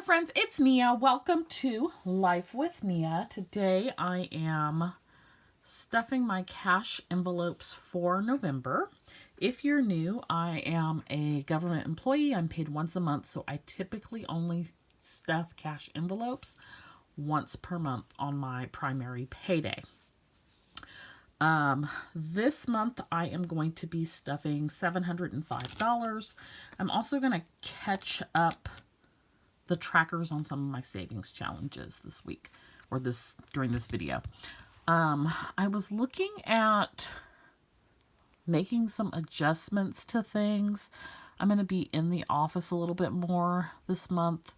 friends, it's Nia. Welcome to Life with Nia. Today I am stuffing my cash envelopes for November. If you're new, I am a government employee. I'm paid once a month, so I typically only stuff cash envelopes once per month on my primary payday. This month I am going to be stuffing $705. I'm also going to catch up the trackers on some of my savings challenges this week, or during this video. I was looking at making some adjustments to things. I'm going to be in the office a little bit more this month.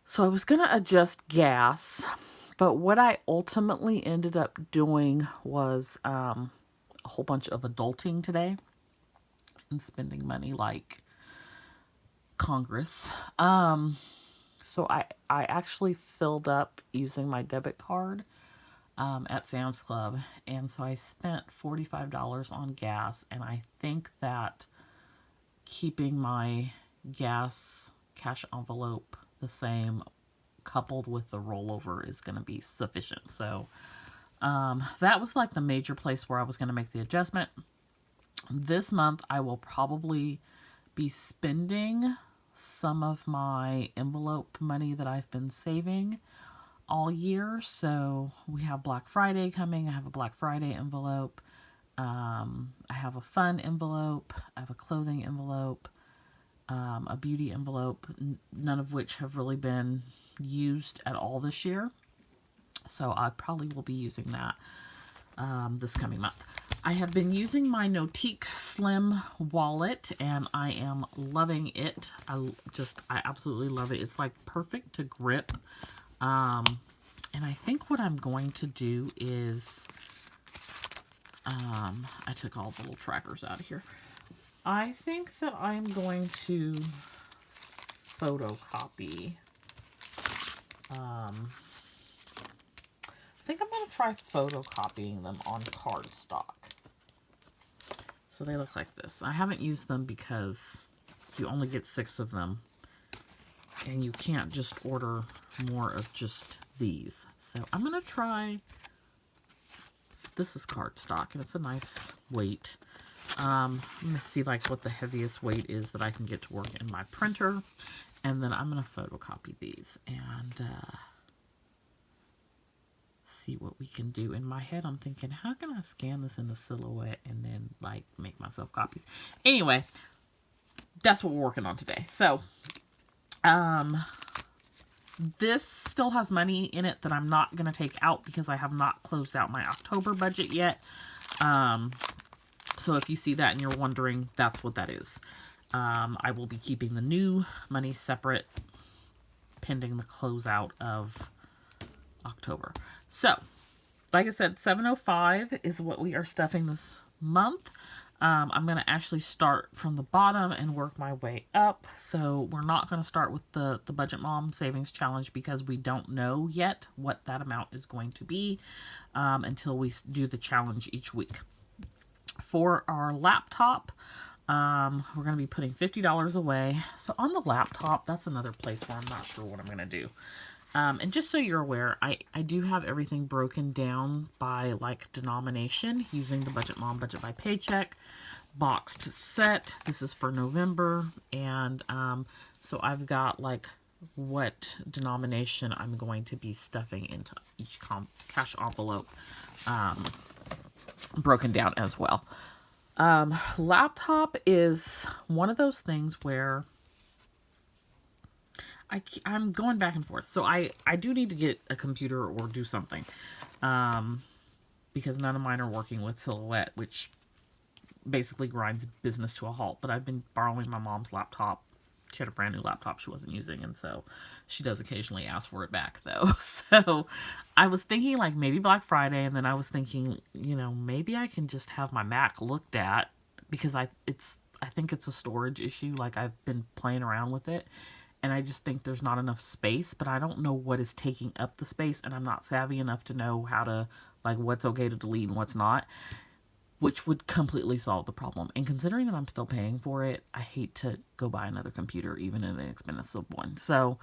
So I was going to adjust gas, but what I ultimately ended up doing was a whole bunch of adulting today and spending money like Congress. So I actually filled up using my debit card at Sam's Club, and so I spent $45 on gas, and I think that keeping my gas cash envelope the same coupled with the rollover is going to be sufficient. So that was like the major place where I was going to make the adjustment. This month I will probably be spending some of my envelope money that I've been saving all year. So we have Black Friday coming. I have a Black Friday envelope. I have a fun envelope. I have a clothing envelope, a beauty envelope, none of which have really been used at all this year. So I probably will be using that this coming month. I have been using my Notiq Slim Wallet, and I am loving it. I absolutely love it. It's like perfect to grip. And I think what I'm going to do is, I took all the little trackers out of here. I think that I'm going to photocopy. I think I'm going to try photocopying them on cardstock. So they look like this. I haven't used them because you only get 6 of them. And you can't just order more of just these. So I'm going to try, this is cardstock, and it's a nice weight. I'm going to see like what the heaviest weight is that I can get to work in my printer. And then I'm going to photocopy these and see what we can do. In my head, I'm thinking, how can I scan this in the Silhouette and then like make myself copies? Anyway, that's what we're working on today. So, this still has money in it that I'm not going to take out because I have not closed out my October budget yet. So if you see that and you're wondering, that's what that is. I will be keeping the new money separate pending the closeout of October. So, like I said, $705 is what we are stuffing this month. I'm going to actually start from the bottom and work my way up. So we're not going to start with the Budget Mom Savings Challenge because we don't know yet what that amount is going to be until we do the challenge each week. For our laptop, we're going to be putting $50 away. So on the laptop, that's another place where I'm not sure what I'm going to do. And just so you're aware, I do have everything broken down by like denomination using the Budget Mom Budget by Paycheck boxed set. This is for November. And so I've got like what denomination I'm going to be stuffing into each cash envelope broken down as well. Laptop is one of those things where I'm going back and forth. So I do need to get a computer or do something. Because none of mine are working with Silhouette, which basically grinds business to a halt. But I've been borrowing my mom's laptop. She had a brand new laptop she wasn't using, and so she does occasionally ask for it back, though. So I was thinking like maybe Black Friday, and then I was thinking, you know, maybe I can just have my Mac looked at because I think it's a storage issue. Like I've been playing around with it. And I just think there's not enough space, but I don't know what is taking up the space, and I'm not savvy enough to know how to, like, what's okay to delete and what's not. which would completely solve the problem. And considering that I'm still paying for it, I hate to go buy another computer, even an inexpensive one. So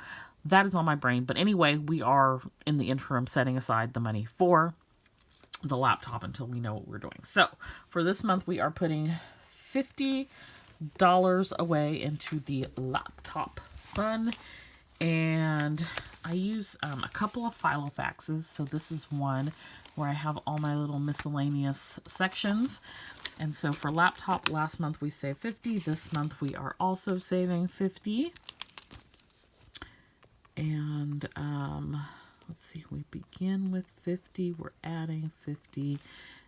that is on my brain. But anyway, we are in the interim setting aside the money for the laptop until we know what we're doing. So for this month, we are putting $50 away into the laptop fund. And I use a couple of Filofaxes. So this is one where I have all my little miscellaneous sections. And so for laptop, last month we saved $50. This month we are also saving $50. And let's see, we begin with $50. We're adding $50,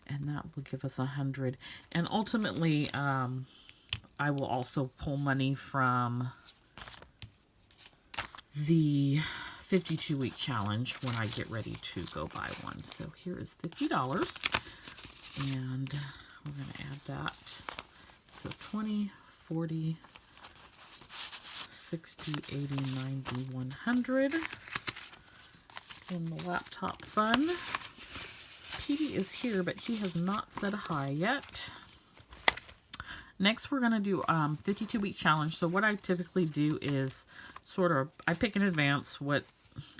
and that will give us $100. And ultimately, I will also pull money from the 52-week challenge when I get ready to go buy one. So here is $50, and we're going to add that. So 20, 40, 60, 80, 90, 100 in the laptop fund. Petey is here, but he has not said hi yet. Next, we're going to do 52-week challenge. So what I typically do is I pick in advance what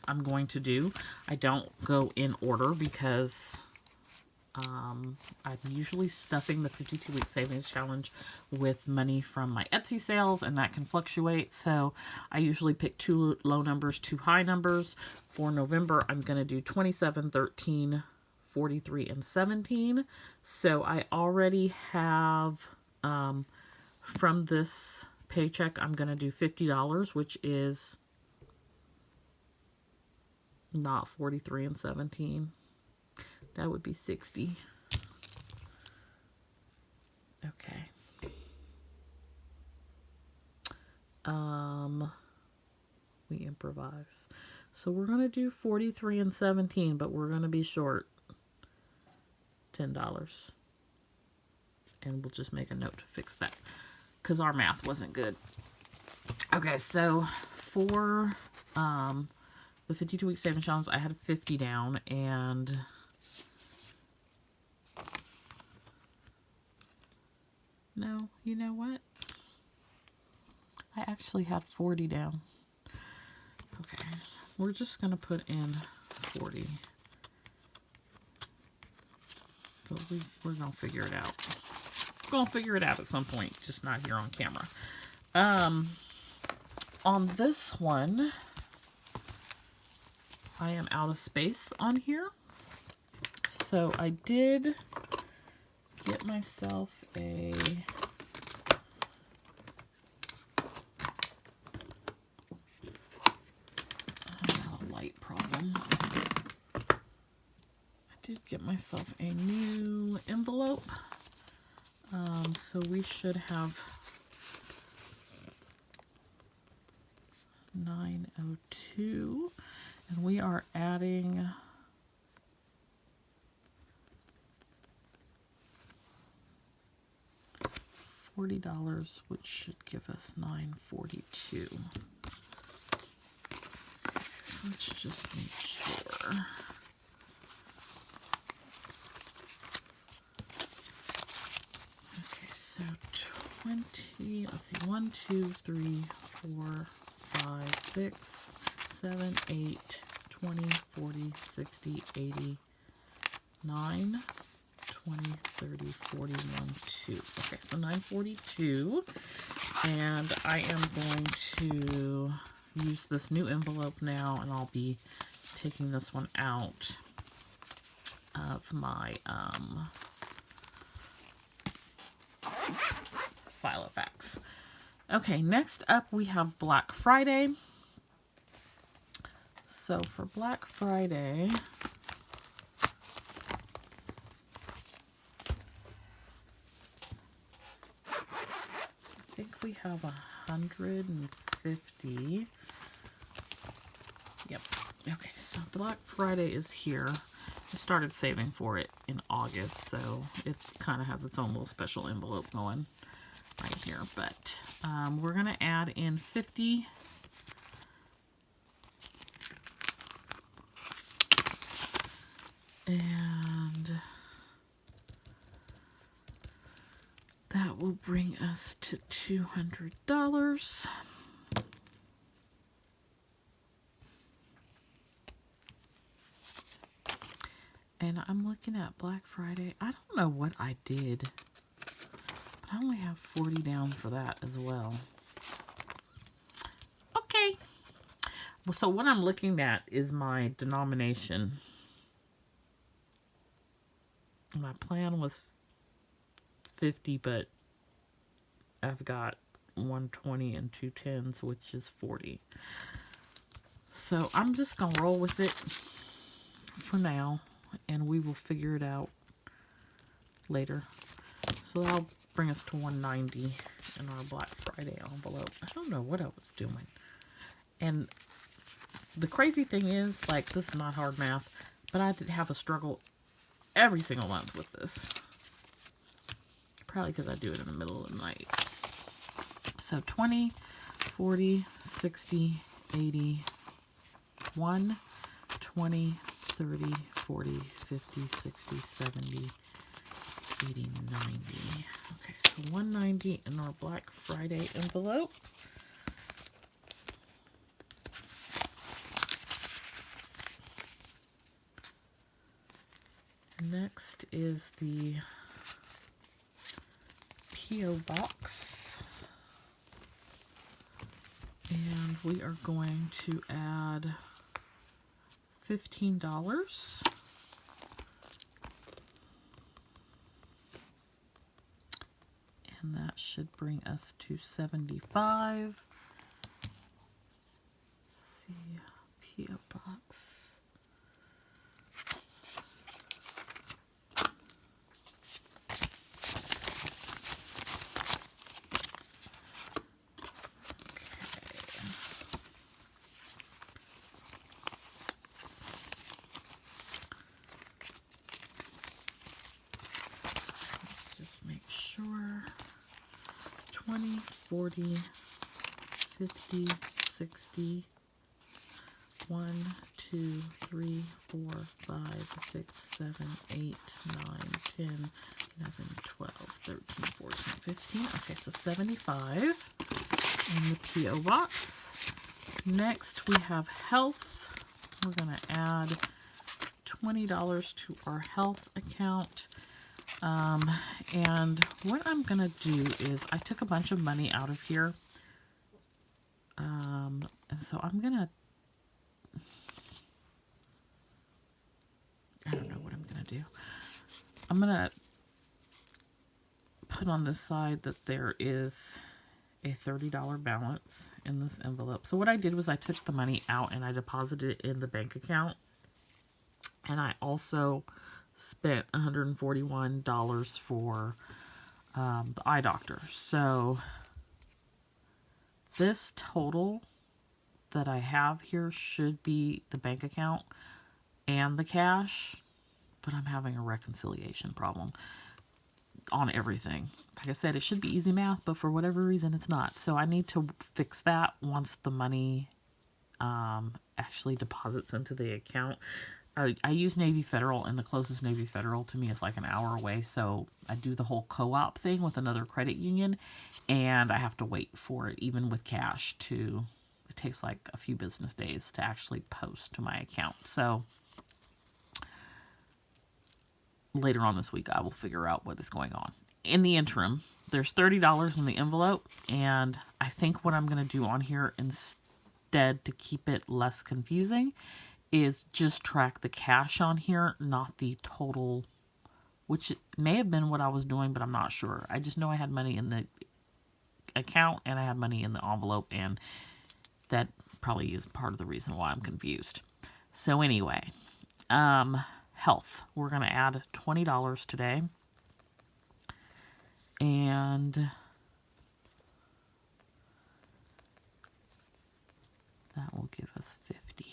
I'm going to do. I don't go in order because I'm usually stuffing the 52-week savings challenge with money from my Etsy sales, and that can fluctuate. So I usually pick 2 low numbers, 2 high numbers. For November, I'm going to do 27, 13, 43, and 17. So I already have, from this paycheck, I'm going to do $50, which is not 43 and 17. That would be 60. Okay. We improvise. So we're going to do 43 and 17, but we're going to be short $10. And we'll just make a note to fix that because our math wasn't good. Okay, so for the 52-week savings challenge, I had 50 down, and no, you know what? I actually had 40 down. Okay, we're just going to put in 40. But we're going to figure it out. We're going to figure it out at some point, just not here on camera. On this one, I am out of space on here. So I did get myself a light problem. I did get myself a new envelope. So we should have 902, and we are adding $40, which should give us 942. Let's just make sure. Okay, so 20, let's see, 1, 2, 3, 4, 5, 6, 7, 8, 20, 40, 60, 80, 9, 20, 30, 41, 2. Okay, so 942. And I am going to use this new envelope now, and I'll be taking this one out of my Filofax. Okay, next up we have Black Friday. So for Black Friday, I think we have 150. Yep. Okay, so Black Friday is here. I started saving for it in August, so it kind of has its own little special envelope going right here. But we're going to add in 50. And will bring us to $200. And I'm looking at Black Friday. I don't know what I did, but I only have 40 down for that as well. Okay. Well, so what I'm looking at is my denomination. My plan was 50, but I've got 120 and 2 10s, which is 40. So I'm just going to roll with it for now, and we will figure it out later. So that'll bring us to 190 in our Black Friday envelope. I don't know what I was doing. And the crazy thing is, like, this is not hard math, but I did have a struggle every single month with this. Probably because I do it in the middle of the night. So 20, 40, 60, 80, 1, 20, 30, 40, 50, 60, 70, 80, 90. Okay, so 190 in our Black Friday envelope. Next is the P.O. box. And we are going to add $15. And that should bring us to $75. Let's see, P.O. box. Make sure 20, 40, 50, 60, 1, 2, 3, 4, 5, 6, 7, 8, 9, 10, 11, 12, 13, 14, 15. Okay, so 75 in the P.O. box. Next, we have health. We're going to add $20 to our health account. And what I'm going to do is I took a bunch of money out of here. And so I'm going to, I don't know what I'm going to do. I'm going to put on this side that there is a $30 balance in this envelope. So what I did was I took the money out and I deposited it in the bank account. And I also spent $141 for the eye doctor. So this total that I have here should be the bank account and the cash, but I'm having a reconciliation problem on everything. Like I said, it should be easy math, but for whatever reason it's not. So I need to fix that once the money actually deposits into the account. I use Navy Federal, and the closest Navy Federal to me is like an hour away, so I do the whole co-op thing with another credit union, and I have to wait for it, even with cash, it takes like a few business days to actually post to my account. So later on this week, I will figure out what is going on. In the interim, there's $30 in the envelope, and I think what I'm going to do on here instead to keep it less confusing is just track the cash on here, not the total, which may have been what I was doing, but I'm not sure. I just know I had money in the account and I had money in the envelope, and that probably is part of the reason why I'm confused. So anyway, health. We're going to add $20 today. And that will give us 50.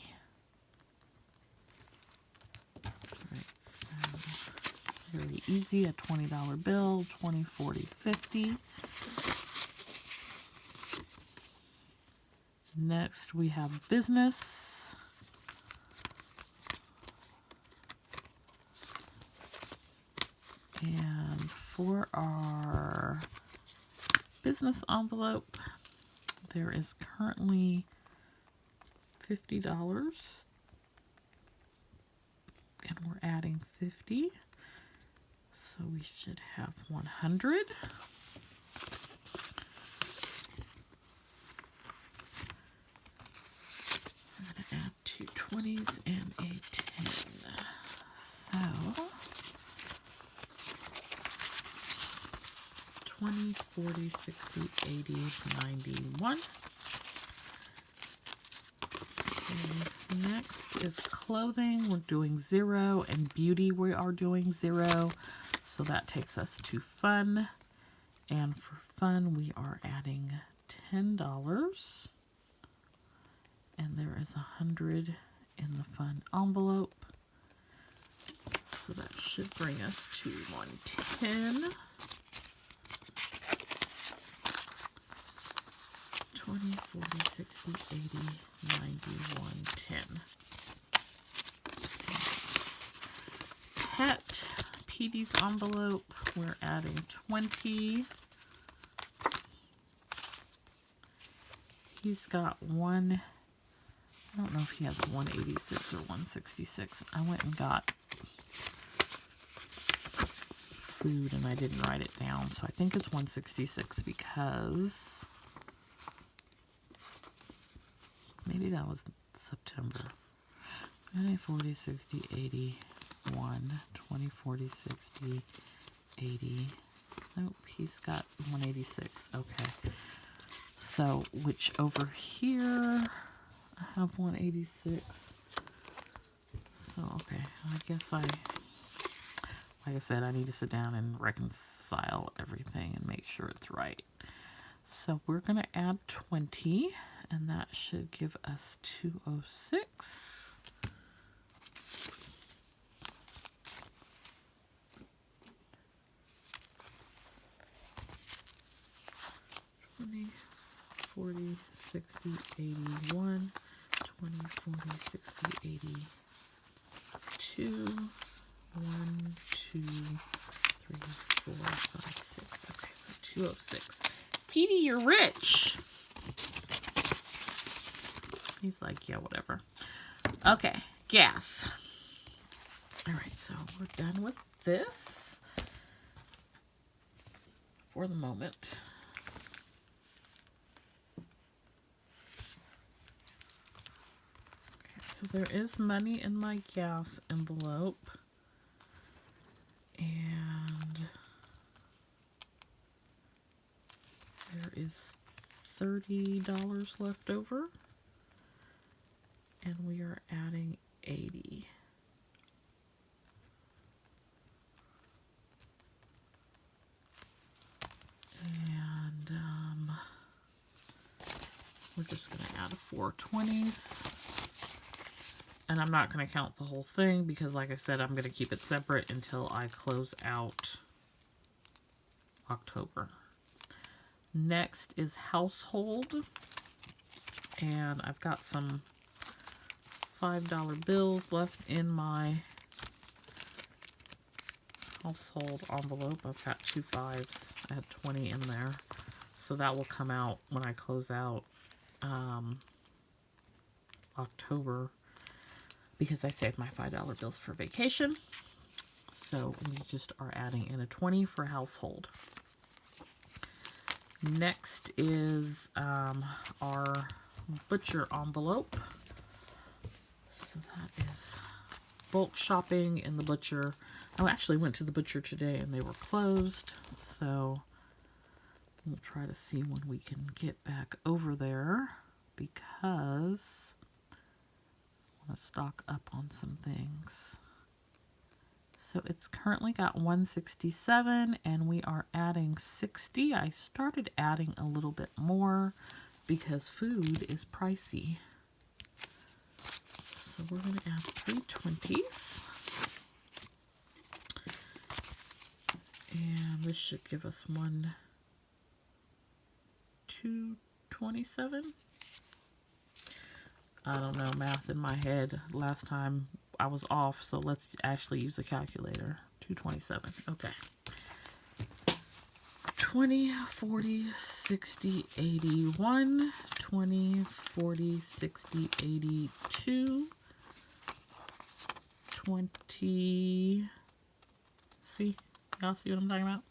Very easy, a $20 bill, 20, 40, 50. Next we have business. And for our business envelope. There is currently $50, and we're adding 50, so we should have 100. I'm going to add 2 20s and a 10. So 20, 40, 60, 80, 91. Okay, next is clothing. We're doing 0, and beauty we are doing 0. So that takes us to fun. And for fun, we are adding $10. And there is 100 in the fun envelope. So that should bring us to 110. 20, 40, 60, 80, 90, 110. Pet, PD's envelope, we're adding 20. He's got one, I don't know if he has 186 or 166. I went and got food and I didn't write it down, so I think it's 166 because maybe that was September. 20, 40, 60, 80, 1, 20, 40, 60, 80. Nope, he's got 186. Okay. So, which over here, I have 186. So, okay. I guess like I said, I need to sit down and reconcile everything and make sure it's right. So, we're going to add 20. And that should give us 206. $20, 40, 60, 81, 20, 40, 60, 82, 1, 2, 3, 4, 5, 6. Okay, so 206. Petey, you're rich. He's like, yeah, whatever. Okay, gas. All right, so we're done with this for the moment. Okay, so there is money in my gas envelope. And there is $30 left over. And we are adding 80. And we're just going to add 4 20s. And I'm not going to count the whole thing because, like I said, I'm going to keep it separate until I close out October. Next is household. And I've got some $5 bills left in my household envelope. I've got 2 5s. I had 20 in there. So that will come out when I close out October because I saved my $5 bills for vacation. So we just are adding in a 20 for household. Next is our butcher envelope. So that is bulk shopping in the butcher. I actually went to the butcher today and they were closed. So we'll try to see when we can get back over there because I want to stock up on some things. So it's currently got 167 and we are adding 60. I started adding a little bit more because food is pricey. So we're going to add 3 20s. And this should give us 227. I don't know math in my head. Last time I was off, so let's actually use a calculator. 227. Okay. 20, 40, 60, 81, 20, 40, 60, 82, 20, see, y'all see what I'm talking about?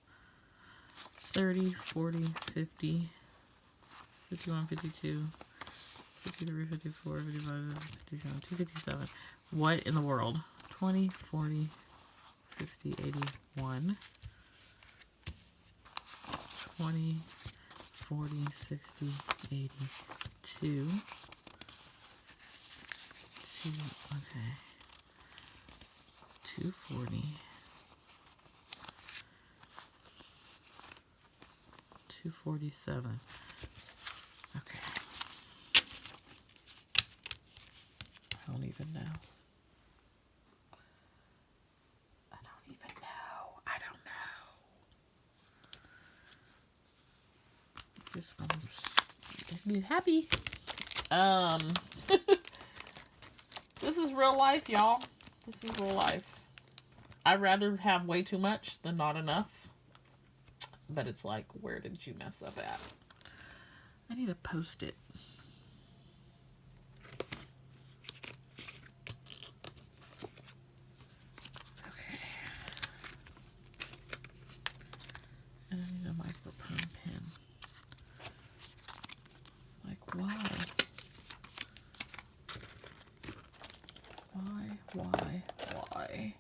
30, 40, 50, 51, 52, 53, 54, 55, 57, 257. What in the world? 20, 40, 60, 81, 20, 40, 60, 82, okay, 240, 247, okay, I don't even know. Just gonna get happy. This is real life, y'all. This is real life. I'd rather have way too much than not enough. But it's like, where did you mess up at? I need to post it. Okay. And I need a microphone pen. Like, why? Why?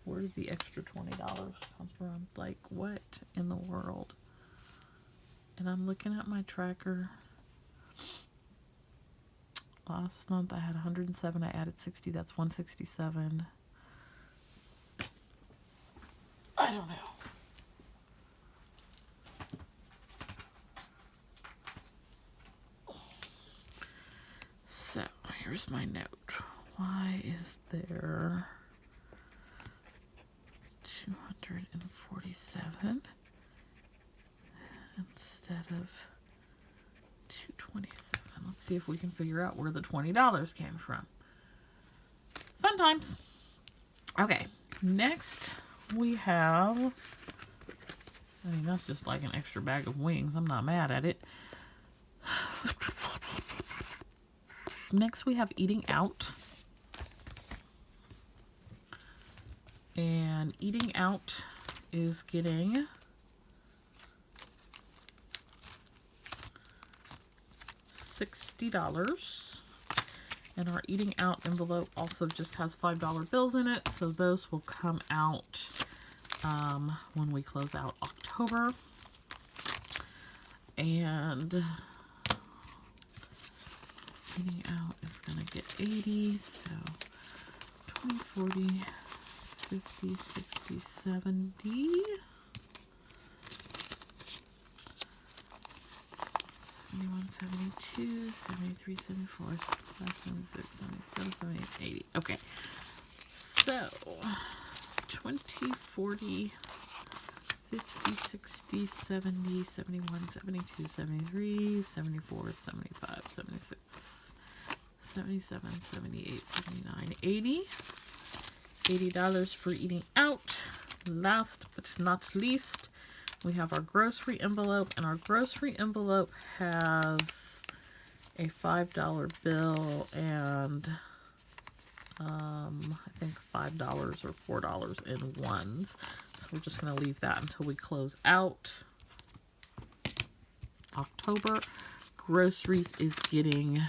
Where did the extra $20 come from? Like, what in the world? And I'm looking at my tracker. Last month I had 107. I added 60. That's 167. I don't know. So, here's my note. Why is there 247 instead of 227? Let's see if we can figure out where the $20 came from. Fun times. Okay, next we have, I mean, that's just like an extra bag of wings. I'm not mad at it. Next we have eating out. And eating out is getting $60. And our eating out envelope also just has $5 bills in it. So those will come out when we close out October. And eating out is going to get 80. So 20, 40, 50, 60, 70. 71, 72, 73, 74, 75, 76, 77, 78, 80. Okay. So, 20, 40, 50, 60, 70, 71, 72, 73, 74, 75, 76, 77, 78, 79, 80. $80 for eating out. Last but not least, we have our grocery envelope, and our grocery envelope has a $5 bill and I think $5 or $4 in ones. So we're just going to leave that until we close out October. Groceries is getting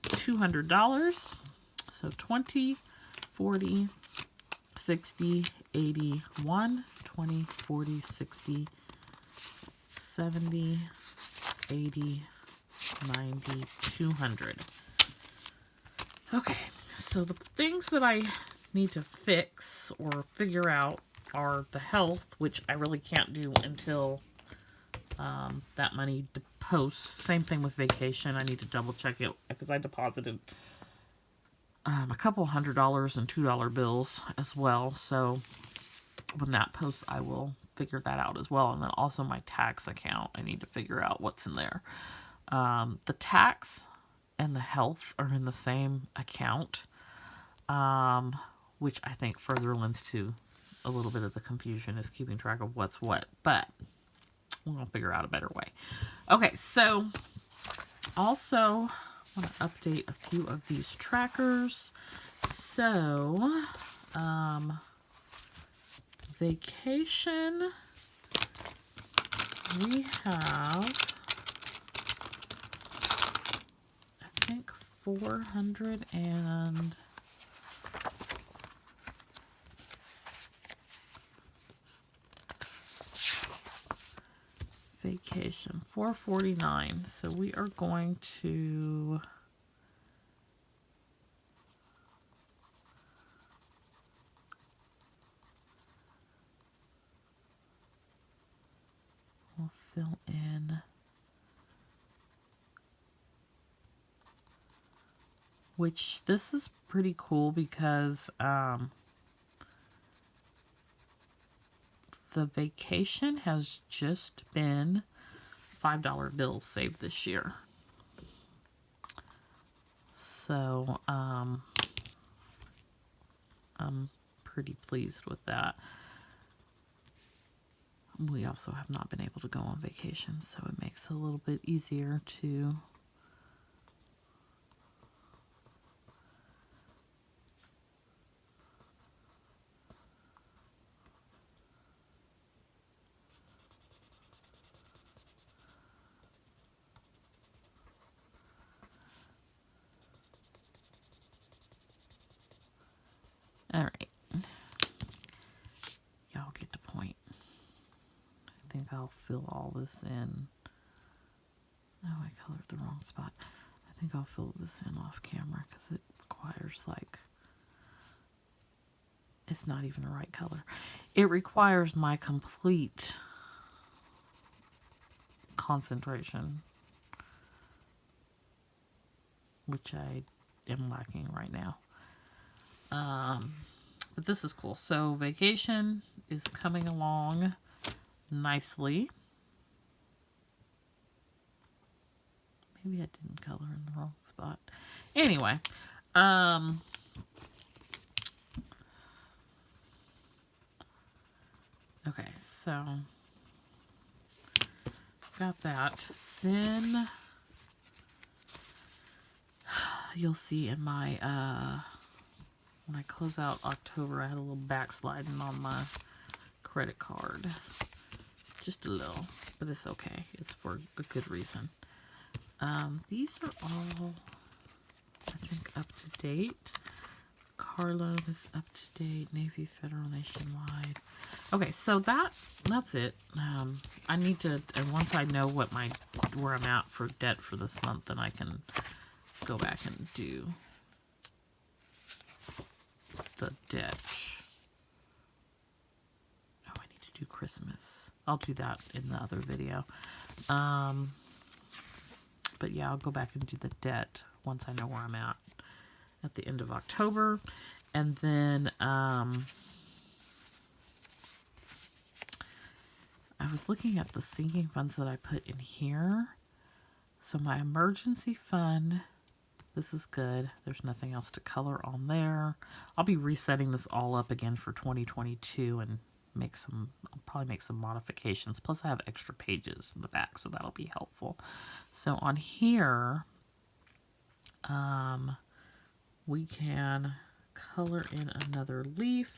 $200. So 20, 40, 60, 81, 20, 40, 60, 70, 80, 90, 200. Okay, so the things that I need to fix or figure out are the health, which I really can't do until that money posts. Same thing with vacation. I need to double check it because I deposited a couple $100 and $2 bills as well. So when that posts, I will figure that out as well. And then also my tax account, I need to figure out what's in there. The tax and the health are in the same account, which I think further lends to a little bit of the confusion is keeping track of what's what, but we're going to figure out a better way. Okay, so also I want to update a few of these trackers. So, vacation, we have, I think, 400 and vacation 449. So we are going to we'll fill in, which this is pretty cool because the vacation has just been $5 bills saved this year. So I'm pretty pleased with that. We also have not been able to go on vacation, so it makes it a little bit easier to all right. Y'all get the point. I think I'll fill all this in. Oh, I colored the wrong spot. I think I'll fill this in off camera because it requires, like, it's not even the right color. It requires my complete concentration, which I am lacking right now. But this is cool. So vacation is coming along nicely. Maybe I didn't color in the wrong spot. Anyway, okay, so got that. Then you'll see in my when I close out October, I had a little backsliding on my credit card. Just a little, but it's okay. It's for a good reason. These are all, I think, up to date. Car loan is up to date. Navy Federal Nationwide. Okay, so that's it. I need to, and once I know what where I'm at for debt for this month, then I can go back and do the debt. Oh, I need to do Christmas. I'll do that in the other video. But yeah, I'll go back and do the debt once I know where I'm at the end of October. And then I was looking at the sinking funds that I put in here. So my emergency fund, this is good. There's nothing else to color on there. I'll be resetting this all up again for 2022 and I'll probably make some modifications. Plus I have extra pages in the back, so that'll be helpful. So on here, we can color in another leaf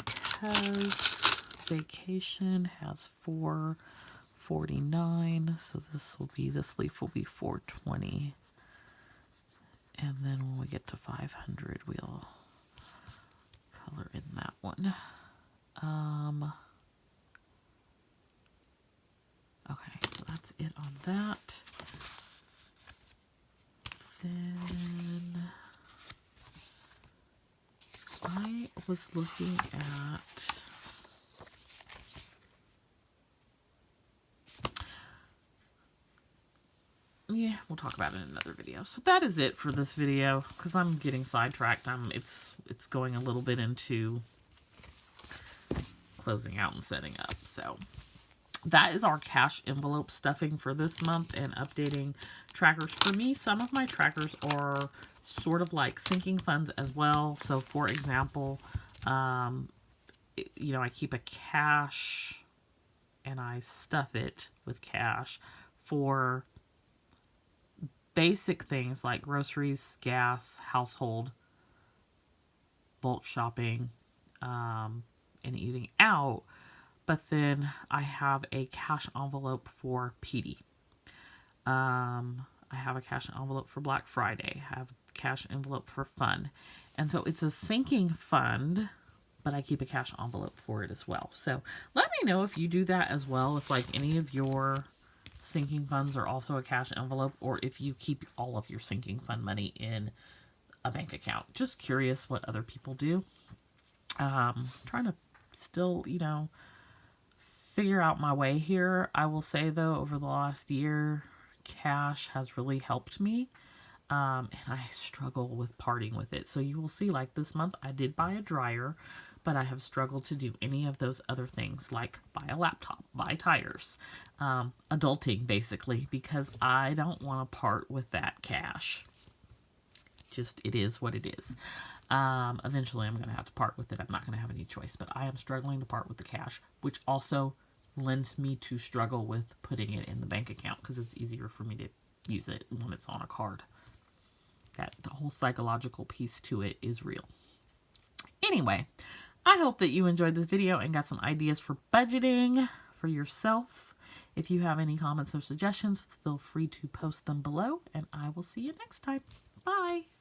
because vacation has 449. So this leaf will be 420. And then when we get to 500, we'll color in that one. Okay, so that's it on that. Then I was looking at we'll talk about it in another video. So that is it for this video because I'm getting sidetracked. It's going a little bit into closing out and setting up. So that is our cash envelope stuffing for this month and updating trackers. For me, some of my trackers are sort of like sinking funds as well. So for example, You know, I keep a cash and I stuff it with cash for basic things like groceries, gas, household, bulk shopping, and eating out. But then I have a cash envelope for PD. I have a cash envelope for Black Friday. I have a cash envelope for fun. And so it's a sinking fund, but I keep a cash envelope for it as well. So let me know if you do that as well. If like any of your sinking funds are also a cash envelope, or if you keep all of your sinking fund money in a bank account. Just curious what other people do. Trying to still, you know, figure out my way here. I will say though, over the last year, cash has really helped me. And I struggle with parting with it. So you will see, like this month, I did buy a dryer, but I have struggled to do any of those other things, like buy a laptop, buy tires, adulting basically, because I don't want to part with that cash. Just, it is what it is. Eventually I'm going to have to part with it. I'm not going to have any choice, but I am struggling to part with the cash, which also lends me to struggle with putting it in the bank account because it's easier for me to use it when it's on a card. That whole psychological piece to it is real. Anyway, I hope that you enjoyed this video and got some ideas for budgeting for yourself. If you have any comments or suggestions, feel free to post them below, and I will see you next time. Bye!